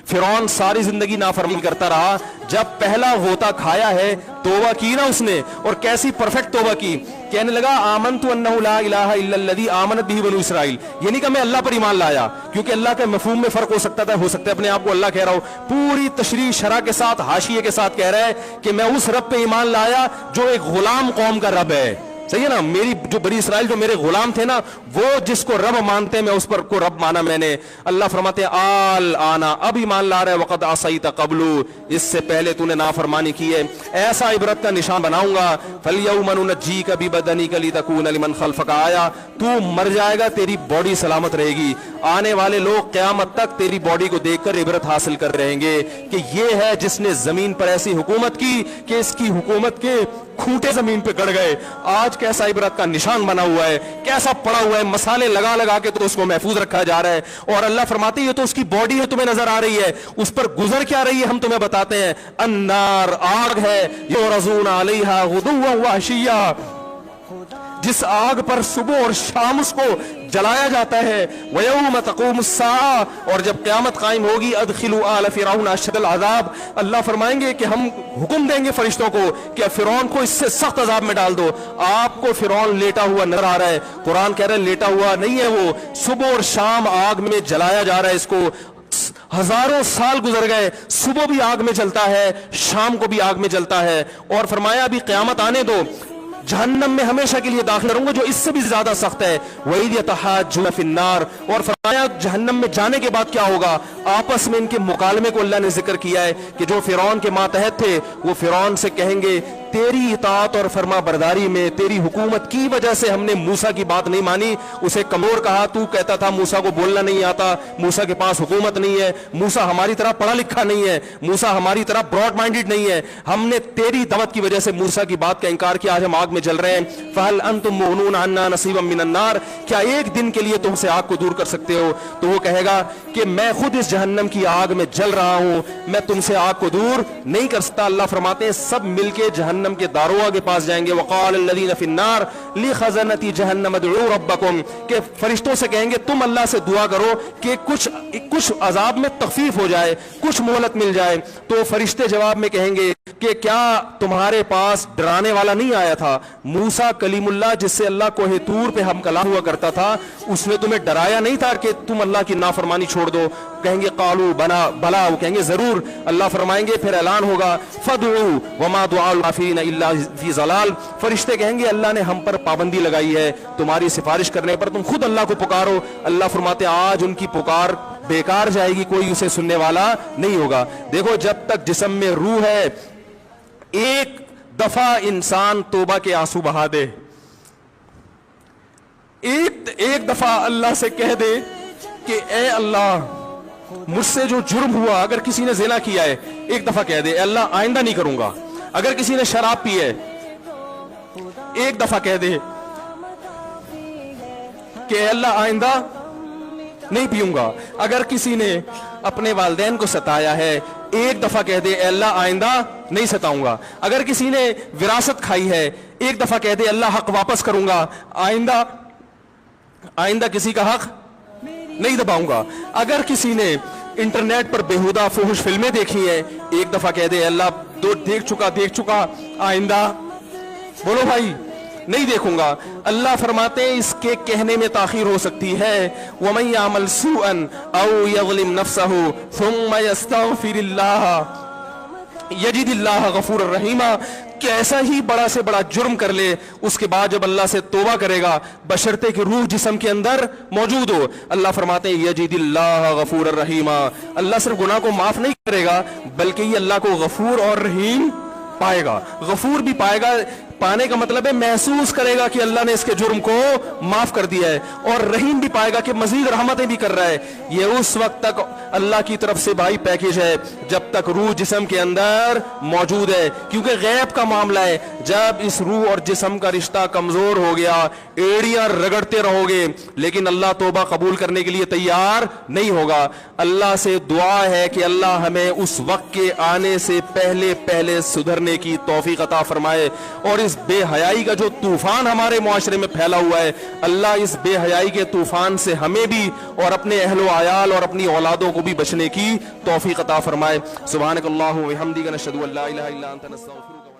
फिरौन सारी जिंदगी नाफरमानी करता रहा, जब पहला गोता खाया है तौबा की ना उसने, और कैसी परफेक्ट तौबा की, कहने लगा आमनतु अन्नहु ला इलाहा इल्लल्लज़ी आमनत बिही बनु इसराइल। ये नहीं कि मैं अल्लाह पर ईमान लाया, क्योंकि अल्लाह के मफहूम में फर्क हो सकता था, हो सकता है अपने आप को अल्लाह कह रहा हो, पूरी तशरीह शरह के साथ हाशिये के साथ कह रहा है कि मैं उस रब पे ईमान लाया जो एक गुलाम कौम का रब है। सही है ना, मेरी जो बनी इसराइल जो मेरे गुलाम थे ना, वो जिसको रब मानते हैं मैं उस पर को रब माना मैंने। अल्लाह फरमाते हैं आल आना, अब ईमान ला रहा है, वक़द असैत क़ब्लु, इससे पहले तूने नाफरमानी की है, ऐसा इबरत का निशान बनाऊंगा। फलयौम नुनज्जीका बिबदनिका लितकूना लिमन खल्फका आया, तू मर जाएगा तेरी बॉडी सलामत रहेगी, आने वाले लोग क़यामत तक तेरी बॉडी को देखकर इबरत हासिल कर रहेंगे कि ये है जिसने जमीन पर ऐसी हुकूमत की कि इसकी हुकूमत के खूंटे जमीन पे गड़ गए। आज कैसा इबरत का निशान बना हुआ है, कैसा पड़ा हुआ है, मसाले लगा लगा के तो उसको महफूज रखा जा रहा है। और अल्लाह फरमाते हैं ये तो उसकी बॉडी है, तुम्हें नजर आ रही है, उस पर गुजर क्या रही है हम तुम्हें बताते हैं। अन्नार, आग है, युरज़ूना अलैहा गुदुव्वन व अशिय्या, जिस आग पर सुबह और शाम उसको जलाया जाता है। वयौम तक़ूमुस्साअ, और जब क़यामत कायम होगी, अदखिलू आल फ़िरऔन अशद्दल अज़ाब, अल्लाह फरमाएंगे कि हम हुक्म देंगे फरिश्तों को कि फ़िरौन को इससे सख्त अज़ाब में डाल दो। आपको फ़िरौन लेटा हुआ नजर आ रहा है, कुरान कह रहा है लेटा हुआ नहीं है, वो सुबह और शाम आग में जलाया जा रहा है इसको। हजारों साल गुजर गए, सुबह भी आग में जलता है, शाम को भी आग में जलता है। और फरमाया अभी क़यामत आने दो, जहन्नम में हमेशा के लिए दाखिल करूंगा जो इससे भी ज्यादा सख्त है। वही यतहाज्जुन फिन्नार, और फरमाया जहन्नम में जाने के बाद क्या होगा, आपस में इनके मुकालमे को अल्लाह ने जिक्र किया है कि जो फिरौन के मातहत थे वो फिरौन से कहेंगे तेरी इताअत और फरमा बरदारी में, तेरी हुकूमत की वजह से हमने मूसा की बात नहीं मानी। उसे कमजोर कहा, तू कहता था मूसा को बोलना नहीं आता, मूसा के पास हुकूमत नहीं है, मूसा हमारी तरह पढ़ा लिखा नहीं है, मूसा हमारी तरह ब्रॉड माइंडेड नहीं है, हमने तेरी दावत की वजह से मूसा की बात का इंकार किया, आज हम आग में जल रहे हैं। फहल अंतुम मुगनून अन्ना नसीबम मिनन नार, क्या एक दिन के लिए तुमसे आग को दूर कर सकते हो? तो वो कहेगा कि मैं खुद इस जहन्नम की आग में जल रहा हूं, मैं तुमसे आग को दूर नहीं कर सकता। अल्लाह फरमाते हैं सब मिलके जहन्नम के दारोगा के पास जाएंगे। वक़ाल अल्लज़ीना फ़िन्नार लिख़ज़नती जहन्नम उदऊ रब्बकुम, के फरिश्तों से कहेंगे तुम अल्लाह से दुआ करो कि कुछ अजाब में तखफीफ हो जाए, कुछ मोहलत मिल जाए। तो फरिश्ते जवाब में कहेंगे कि क्या तुम्हारे पास डराने वाला नहीं आया था? मूसा कलीमुल्लाह जिससे अल्लाह कोहे तूर पे हम कलाम हुआ करता था, उसने तुम्हें डराया नहीं था कि तुम अल्लाह की नाफरमानी छोड़ दो? कहेंगे कालू बना भला, वो कहेंगे जरूर। अल्लाह फरमाएंगे फिर ऐलान होगा फदउ वमा दुआउल काफिरीन इल्ला फी ज़लाल, फरिश्ते कहेंगे अल्लाह ने हम पर पाबंदी लगाई है तुम्हारी सिफारिश करने पर, तुम खुद अल्लाह को पुकारो। अल्लाह फरमाते आज उनकी पुकार बेकार जाएगी, कोई उसे सुनने वाला नहीं होगा। देखो जब तक जिस्म में रूह है, एक दफा इंसान तौबा के आंसू बहा दे, एक दफा अल्लाह से कह दे कि ए अल्लाह मुझसे जो जुर्म हुआ, अगर किसी ने ज़िना किया है एक दफा कह दे अल्लाह आइंदा नहीं करूंगा। अगर किसी ने शराब पी है एक दफा कह दे कि अल्लाह आइंदा नहीं पीऊंगा। अगर किसी ने अपने वालिदैन को सताया है एक दफा कह दे अल्लाह आइंदा नहीं सताऊंगा। अगर किसी ने विरासत खाई है एक दफा कह दे अल्लाह हक वापस करूंगा, आइंदा किसी का हक नहीं दबाऊंगा। अगर किसी ने इंटरनेट पर बेहुदा फुहश फिल्में देखी है एक दफा कह दे अल्लाह दो देख चुका, आइंदा बोलो भाई नहीं देखूंगा। अल्लाह फरमाते हैं इसके कहने में ताखीर हो सकती है। वमन यामल सूअन औ यज़लिम नफ्सहु सुम्मा यस्तगफिरिल्लाह यजिदिल्लाह गफूरर रहीमा, कैसा ही बड़ा से बड़ा जुर्म कर ले उसके बाद जब अल्लाह से तौबा करेगा बशर्ते कि रूह जिस्म के अंदर मौजूद हो, अल्लाह फरमाते हैं यजिदिल्लाह गफूरर रहीमा, अल्लाह सिर्फ गुनाह को माफ नहीं करेगा बल्कि ये अल्लाह को गफूर और रहीम पाएगा। गफूर भी पाएगा, पाने का मतलब है महसूस करेगा कि अल्लाह ने इसके जुर्म को माफ कर दिया है, और रहीम भी पाएगा कि मजीद रहमतें भी कर रहा है। ये उस वक्त तक अल्लाह की तरफ से भाई पैकेज है जब तक रूह जिस्म के अंदर मौजूद है, क्योंकि गैब का मामला है। जब इस रूह और जिस्म का रिश्ता कमजोर हो गया एड़ियां रगड़ते रहोगे लेकिन अल्लाह तौबा कबूल करने के लिए तैयार नहीं होगा। अल्लाह से दुआ है कि अल्लाह हमें उस वक्त के आने से पहले पहले सुधरने की तौफीक अता फरमाए और इस इस बेहयाई का जो तूफान हमारे मुआशरे में फैला हुआ है, अल्लाह इस बेहयाई के तूफान से हमें भी और अपने अहलो आयाल और अपनी औलादों को भी बचने की तौफीक अता फरमाए। सुब्हानकल्लाहु व बिहम्दिका नशहदु अल्ला इलाहा इल्ला अंता नस्तगफिरुका।